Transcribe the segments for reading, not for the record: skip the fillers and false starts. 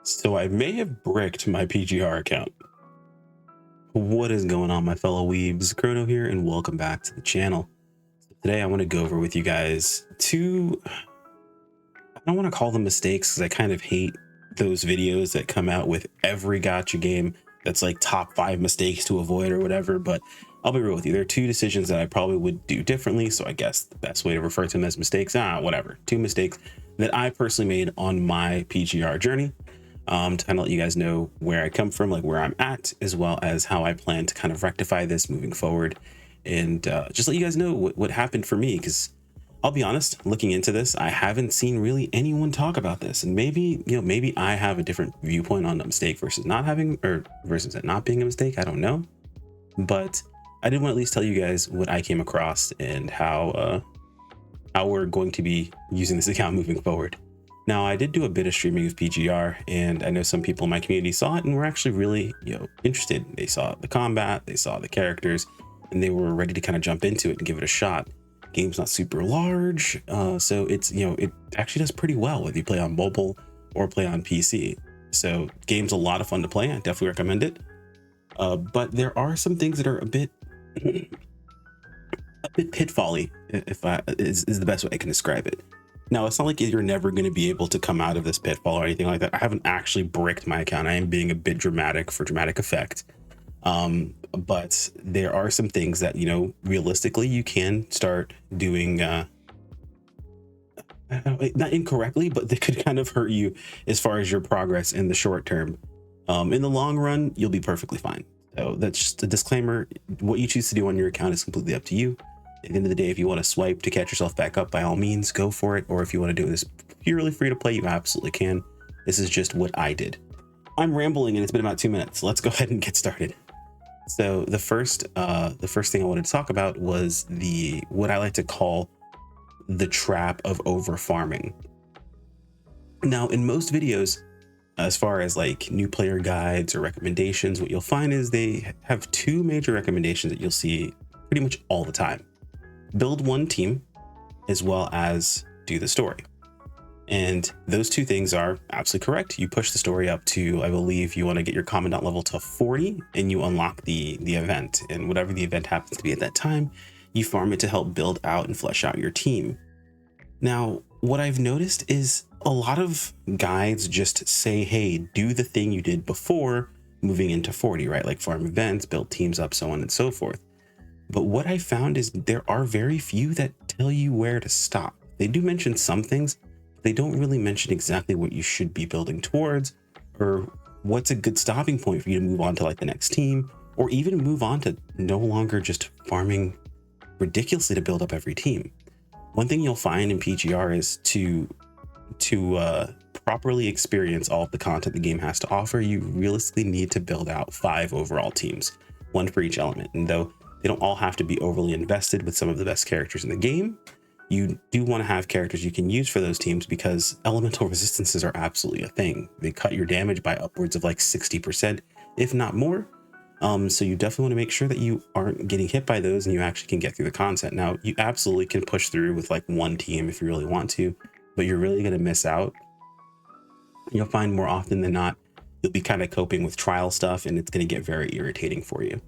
So I may have bricked my PGR account. What is going on, my fellow weebs? Chrono here, and welcome back to the channel. Today I want to go over with you guys two, I don't want to call them mistakes because I kind of hate those videos that come out with every gacha game that's like top 5 mistakes to avoid or whatever, but I'll be real with you. There are two decisions that I probably would do differently, so I guess the best way to refer to them as mistakes, whatever. Two mistakes that I personally made on my PGR journey. To kind of let you guys know where I come from, like where I'm at, as well as how I plan to kind of rectify this moving forward, and just let you guys know what happened for me, because I'll be honest, looking into this, I haven't seen really anyone talk about this, and maybe I have a different viewpoint on a mistake versus not having, or versus it not being a mistake. I don't know, but I did want to at least tell you guys what I came across and how we're going to be using this account moving forward. Now, I did do a bit of streaming of PGR, and I know some people in my community saw it and were actually really, interested. They saw the combat, they saw the characters, and they were ready to kind of jump into it and give it a shot. Game's not super large, so it's, it actually does pretty well whether you play on mobile or play on PC. So game's a lot of fun to play. I definitely recommend it. But there are some things that are a bit pitfally, is the best way I can describe it. Now, it's not like you're never going to be able to come out of this pitfall or anything like that. I haven't actually bricked my account. I am being a bit dramatic for dramatic effect. But there are some things that, realistically you can start doing, not incorrectly, but they could kind of hurt you as far as your progress in the short term. In the long run, you'll be perfectly fine. So that's just a disclaimer. What you choose to do on your account is completely up to you. At the end of the day, if you want to swipe to catch yourself back up, by all means, go for it. Or if you want to do this purely free to play, you absolutely can. This is just what I did. I'm rambling and it's been about 2 minutes. Let's go ahead and get started. So the first thing I wanted to talk about was what I like to call the trap of over farming. Now, in most videos, as far as like new player guides or recommendations, what you'll find is they have two major recommendations that you'll see pretty much all the time. Build one team, as well as do the story. And those two things are absolutely correct. You push the story up to, I believe you want to get your commandant level to 40, and you unlock the event. And whatever the event happens to be at that time, you farm it to help build out and flesh out your team. Now, what I've noticed is a lot of guides just say, hey, do the thing you did before moving into 40, right? Like farm events, build teams up, so on and so forth. But what I found is there are very few that tell you where to stop. They do mention some things, but they don't really mention exactly what you should be building towards, or what's a good stopping point for you to move on to like the next team, or even move on to no longer just farming ridiculously to build up every team. One thing you'll find in PGR is to properly experience all of the content the game has to offer, you realistically need to build out 5 overall teams, 1 for each element. And though they don't all have to be overly invested with some of the best characters in the game, you do want to have characters you can use for those teams, because elemental resistances are absolutely a thing. They cut your damage by upwards of like 60%, if not more. So you definitely want to make sure that you aren't getting hit by those and you actually can get through the content. Now, you absolutely can push through with like 1 team if you really want to, but you're really going to miss out. You'll find more often than not, you'll be kind of coping with trial stuff, and it's going to get very irritating for you.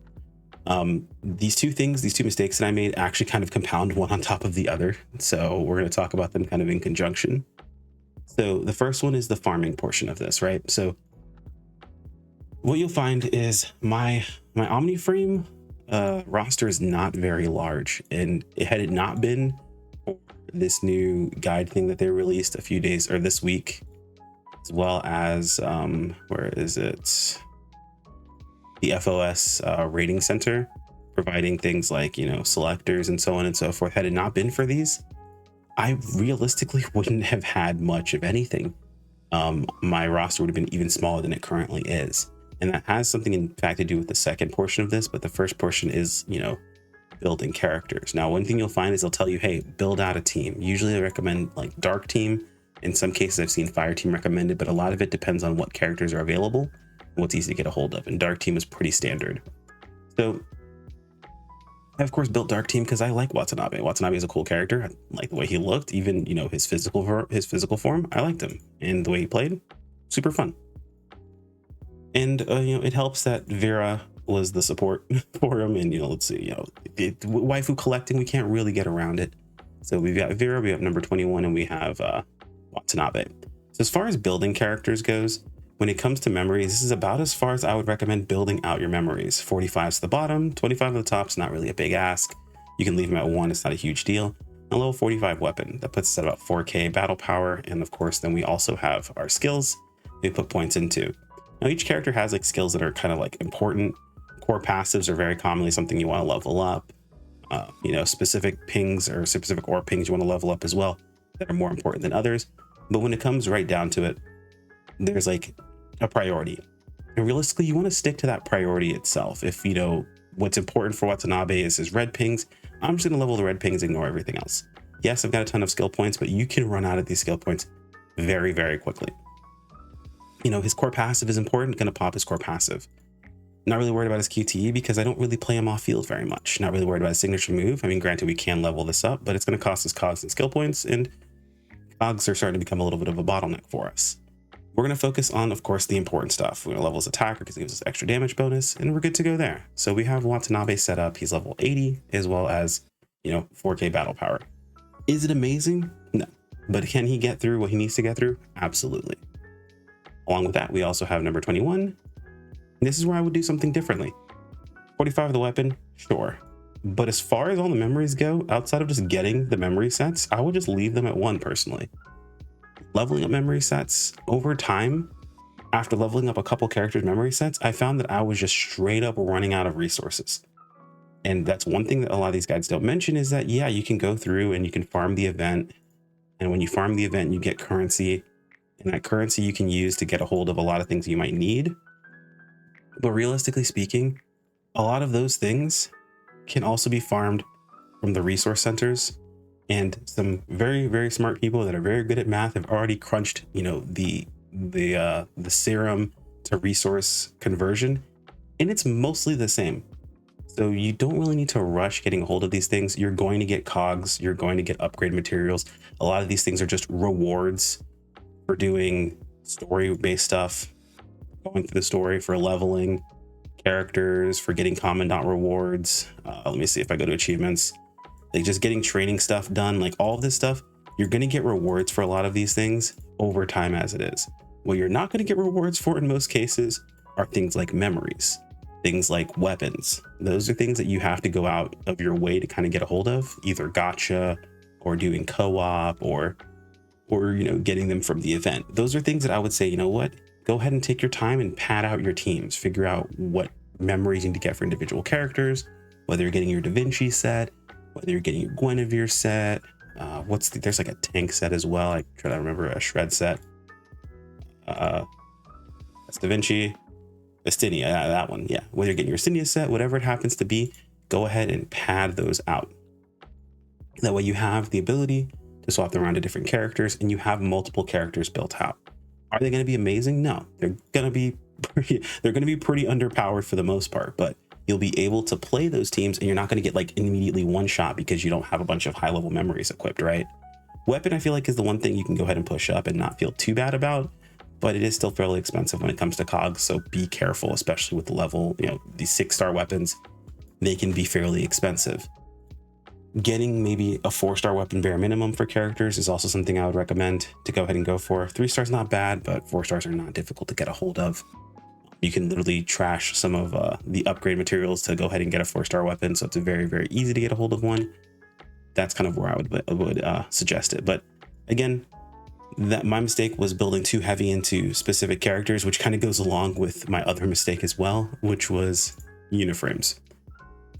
These two mistakes that I made actually kind of compound one on top of the other. So we're going to talk about them kind of in conjunction. So the first one is the farming portion of this, right? So what you'll find is my Omniframe roster is not very large, and had it not been for this new guide thing that they released a few days or this week, as well as where is it? The FOS rating center providing things like, selectors and so on and so forth. Had it not been for these, I realistically wouldn't have had much of anything. My roster would have been even smaller than it currently is. And that has something in fact to do with the second portion of this, but the first portion is, building characters. Now, one thing you'll find is they'll tell you, hey, build out a team. Usually they recommend like dark team. In some cases I've seen fire team recommended, but a lot of it depends on what characters are available, what's easy to get a hold of, and dark team is pretty standard. So I of course built dark team because I like Watanabe. Watanabe is a cool character. I like the way he looked, even his physical form. I liked him, and the way he played, super fun. And it helps that Vera was the support for him. And let's see, waifu collecting, we can't really get around it. So we've got Vera, we have number 21, and we have Watanabe. So as far as building characters goes, when it comes to memories, this is about as far as I would recommend building out your memories. 45 to the bottom, 25 at the top is not really a big ask. You can leave them at 1, it's not a huge deal. A level 45 weapon, that puts us at about 4k battle power. And of course, then we also have our skills we put points into. Now each character has like skills that are kind of like important. Core passives are very commonly something you want to level up. Specific pings or specific ore pings you want to level up as well that are more important than others. But when it comes right down to it, there's like a priority. And realistically, you want to stick to that priority itself. If what's important for Watanabe is his red pings, I'm just going to level the red pings, ignore everything else. Yes, I've got a ton of skill points, but you can run out of these skill points very, very quickly. His core passive is important, going to pop his core passive. Not really worried about his QTE because I don't really play him off field very much. Not really worried about his signature move. I mean, granted, we can level this up, but it's going to cost us cogs and skill points, and cogs are starting to become a little bit of a bottleneck for us. We're going to focus on, of course, the important stuff. We're going to level his attacker because it gives us extra damage bonus, and we're good to go there. So we have Watanabe set up. He's level 80, as well as, 4k battle power. Is it amazing? No. But can he get through what he needs to get through? Absolutely. Along with that, we also have number 21. And this is where I would do something differently. 45 of the weapon, sure. But as far as all the memories go, outside of just getting the memory sets, I would just leave them at 1 personally. Leveling up memory sets over time, after leveling up a couple characters' memory sets, I found that I was just straight up running out of resources. And that's one thing that a lot of these guides don't mention is that, yeah, you can go through and you can farm the event. And when you farm the event, you get currency. And that currency you can use to get a hold of a lot of things you might need. But realistically speaking, a lot of those things can also be farmed from the resource centers. And some very, very smart people that are very good at math have already crunched, the serum to resource conversion. And it's mostly the same. So you don't really need to rush getting a hold of these things. You're going to get cogs. You're going to get upgrade materials. A lot of these things are just rewards for doing story-based stuff, going through the story, for leveling characters, for getting commandant rewards. Let me see if I go to achievements. Like just getting training stuff done, like all of this stuff, you're going to get rewards for a lot of these things over time as it is. What you're not going to get rewards for in most cases are things like memories, things like weapons. Those are things that you have to go out of your way to kind of get a hold of, either gotcha or doing co-op or getting them from the event. Those are things that I would say, go ahead and take your time and pad out your teams, figure out what memories you need to get for individual characters, whether you're getting your Da Vinci set, whether you're getting your Guinevere set. There's like a tank set as well. I try to remember a shred set. That's Da Vinci, Astinia, that one. Yeah. Whether you're getting your Astinia set, whatever it happens to be, go ahead and pad those out. That way you have the ability to swap them around to different characters and you have multiple characters built out. Are they going to be amazing? No, they're going to be pretty underpowered for the most part, but you'll be able to play those teams and you're not going to get like immediately one shot because you don't have a bunch of high level memories equipped, right? Weapon, I feel like, is the one thing you can go ahead and push up and not feel too bad about, but it is still fairly expensive when it comes to cogs. So be careful, especially with the level, these 6-star weapons, they can be fairly expensive. Getting maybe a 4-star weapon bare minimum for characters is also something I would recommend to go ahead and go for. 3 stars not bad, but 4 stars are not difficult to get a hold of. You can literally trash some of the upgrade materials to go ahead and get a 4-star weapon, so it's very, very easy to get a hold of one. That's kind of where I would suggest it. But again, that my mistake was building too heavy into specific characters, which kind of goes along with my other mistake as well, which was uniframes.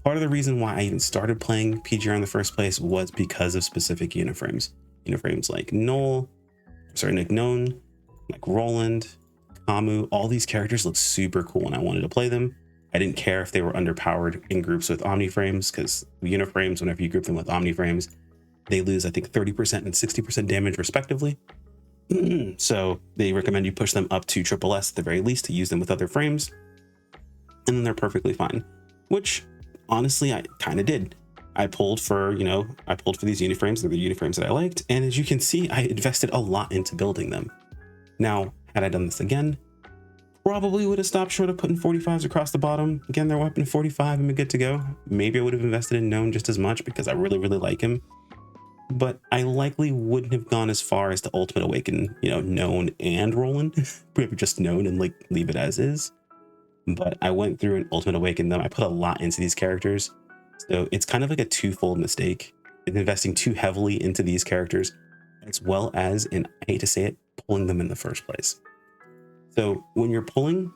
Part of the reason why I even started playing PGR in the first place was because of specific uniframes. Uniframes like Gnome, like Roland, Kamu, all these characters look super cool and I wanted to play them. I didn't care if they were underpowered in groups with Omniframes, because uniframes, whenever you group them with Omniframes, they lose, I think, 30% and 60% damage respectively. So they recommend you push them up to triple S at the very least to use them with other frames. And then they're perfectly fine, which honestly, I kind of did. I pulled for these uniframes. They're the uniframes that I liked. And as you can see, I invested a lot into building them. Now, had I done this again? Probably would have stopped short of putting 45s across the bottom. Again, they're weapon 45 and we're good to go. Maybe I would have invested in Known just as much because I really, really like him. But I likely wouldn't have gone as far as to Ultimate Awaken, Known and Roland. Maybe just Known and like leave it as is. But I went through and Ultimate Awaken them. I put a lot into these characters. So it's kind of like a twofold mistake. Investing too heavily into these characters, as well as, and I hate to say it, pulling them in the first place. So when you're pulling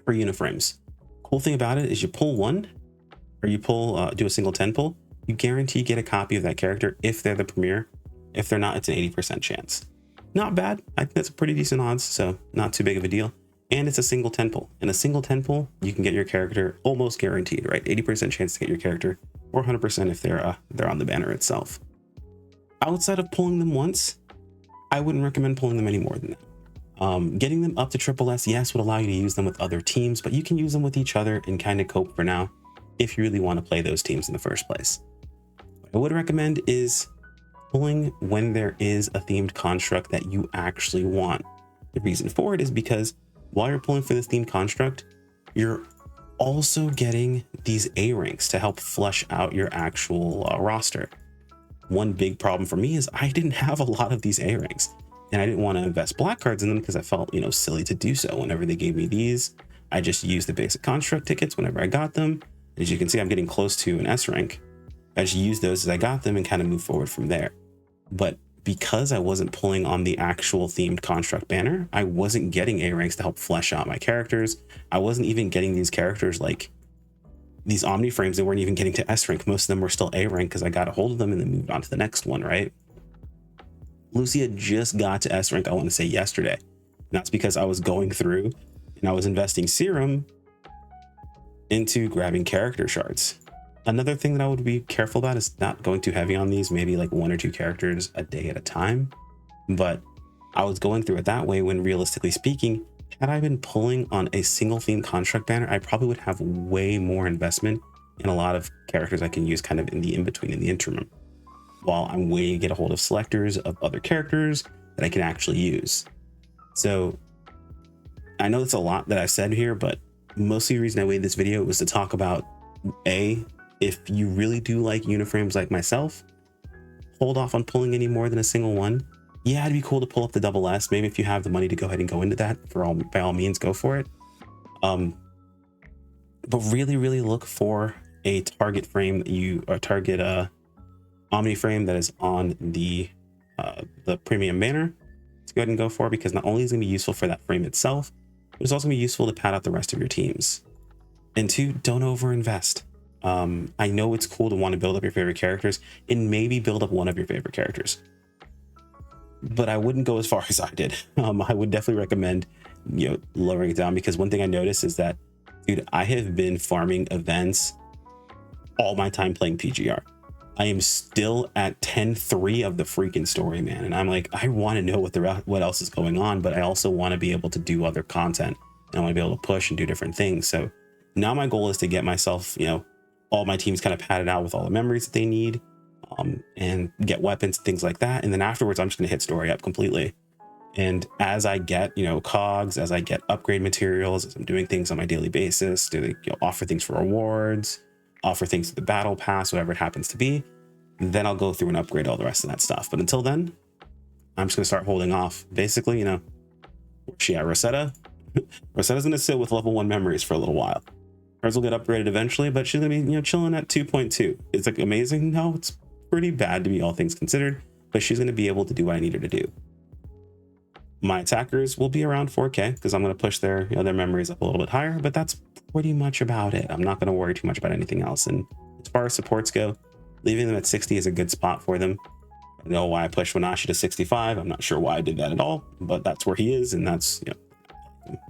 for uniframes, cool thing about it is you pull one, or you pull, do a single 10 pull, you guarantee get a copy of that character if they're the premier. If they're not, it's an 80% chance. Not bad. I think that's a pretty decent odds, so not too big of a deal. And it's a single 10 pull. In a single 10 pull, you can get your character almost guaranteed, right? 80% chance to get your character, or 100% if they're on the banner itself. Outside of pulling them once, I wouldn't recommend pulling them any more than that. Getting them up to triple S, yes, would allow you to use them with other teams, but you can use them with each other and kind of cope for now if you really want to play those teams in the first place. What I would recommend is pulling when there is a themed construct that you actually want. The reason for it is because while you're pulling for this themed construct, you're also getting these A ranks to help flush out your actual roster. One big problem for me is I didn't have a lot of these A ranks, and I didn't want to invest black cards in them because I felt, silly to do so. Whenever they gave me these, I just used the basic construct tickets whenever I got them. As you can see, I'm getting close to an S rank. I just used those as I got them and kind of move forward from there. But because I wasn't pulling on the actual themed construct banner, I wasn't getting A ranks to help flesh out my characters. I wasn't even getting these characters like these Omni frames. They weren't even getting to S rank. Most of them were still A rank because I got a hold of them and then moved on to the next one, right? Lucia just got to S rank, I want to say yesterday. And that's because I was going through and I was investing serum into grabbing character shards. Another thing that I would be careful about is not going too heavy on these, maybe like 1 or 2 characters a day at a time. But I was going through it that way when, realistically speaking, had I been pulling on a single theme construct banner, I probably would have way more investment in a lot of characters I can use kind of in the in-between, in the interim, while I'm waiting to get a hold of selectors of other characters that I can actually use. So I know that's a lot that I've said here, but mostly the reason I made this video was to talk about if you really do like uniframes like myself, hold off on pulling any more than a single one. Yeah, it'd be cool to pull up the double S. Maybe if you have the money to go ahead and go into that, by all means, go for it. But really, really look for a target frame that Omni frame that is on the premium banner to go ahead and go for, because not only is it gonna be useful for that frame itself, but it's also gonna be useful to pad out the rest of your teams. And 2, don't overinvest. I know it's cool to want to build up your favorite characters and maybe build up one of your favorite characters, but I wouldn't go as far as I did. I would definitely recommend, lowering it down, because one thing I noticed is that, dude, I have been farming events all my time playing PGR. I am still at 10-3 of the freaking story, man. And I'm like, I want to know what else is going on, but I also want to be able to do other content, and I want to be able to push and do different things. So now my goal is to get myself, all my teams kind of padded out with all the memories that they need, and get weapons and things like that. And then afterwards, I'm just going to hit story up completely. And as I get, cogs, as I get upgrade materials, as I'm doing things on my daily basis, offer things for rewards, offer things to the battle pass, whatever it happens to be, then I'll go through and upgrade all the rest of that stuff. But until then, I'm just going to start holding off. Basically, where's she at? Rosetta? Rosetta's going to sit with level 1 memories for a little while. Hers will get upgraded eventually, but she's gonna be, chilling at 2.2. It's like amazing. No, it's pretty bad to be all things considered, but she's gonna be able to do what I need her to do. My attackers will be around 4K because I'm gonna push their memories up a little bit higher, but that's pretty much about it. I'm not gonna worry too much about anything else. And as far as supports go, leaving them at 60 is a good spot for them. I know why I pushed Wanashi to 65. I'm not sure why I did that at all, but that's where he is, and that's,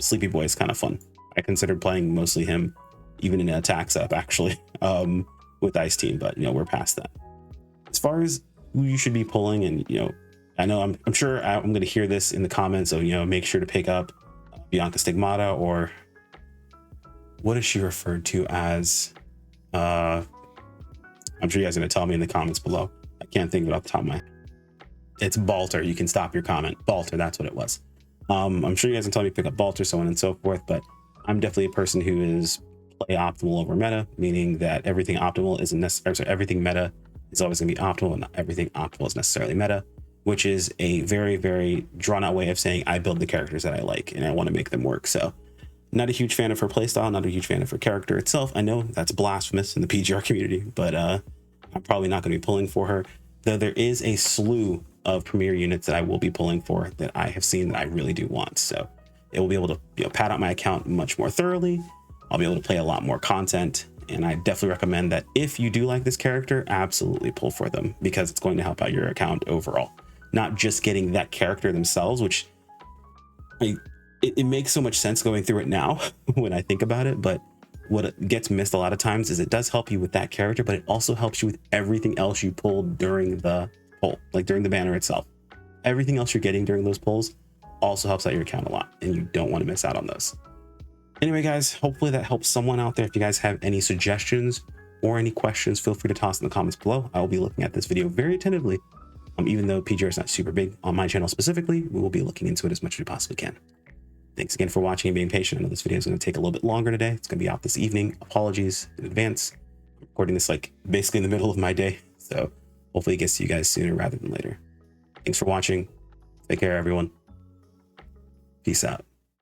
Sleepy Boy is kind of fun. I considered playing mostly him, even in attacks up actually, with Ice Team, but we're past that. As far as who you should be pulling, and I know I'm sure I'm going to hear this in the comments, so make sure to pick up Bianca Stigmata, or what is she referred to as? I'm sure you guys are going to tell me in the comments below. I can't think of it off the top of my head. It's Balter. You can stop your comment. Balter, that's what it was. I'm sure you guys can tell me pick up vaults or so on and so forth, but I'm definitely a person who is play optimal over meta, meaning that everything optimal isn't necessarily, everything meta is always going to be optimal, and not everything optimal is necessarily meta, which is a very, very drawn out way of saying I build the characters that I like and I want to make them work. So not a huge fan of her playstyle, not a huge fan of her character itself. I know that's blasphemous in the PGR community, but I'm probably not going to be pulling for her, though there is a slew of premier units that I will be pulling for that I have seen that I really do want. So it will be able to, you know, pad out my account much more thoroughly. I'll be able to play a lot more content, and I definitely recommend that if you do like this character, absolutely pull for them, because it's going to help out your account overall. Not just getting that character themselves, which it makes so much sense going through it now when I think about it, but what gets missed a lot of times is it does help you with that character, but it also helps you with everything else you pulled during the pull, like during the banner itself. Everything else you're getting during those pulls also helps out your account a lot, and you don't want to miss out on those. Anyway, guys, hopefully that helps someone out there. If you guys have any suggestions or any questions, feel free to toss in the comments below. I will be looking at this video very attentively. Even though PGR is not super big on my channel specifically, we will be looking into it as much as we possibly can. Thanks again for watching and being patient. I know this video is going to take a little bit longer today. It's going to be out this evening. Apologies in advance. I'm recording this like basically in the middle of my day, so hopefully it gets to you guys sooner rather than later. Thanks for watching. Take care, everyone. Peace out.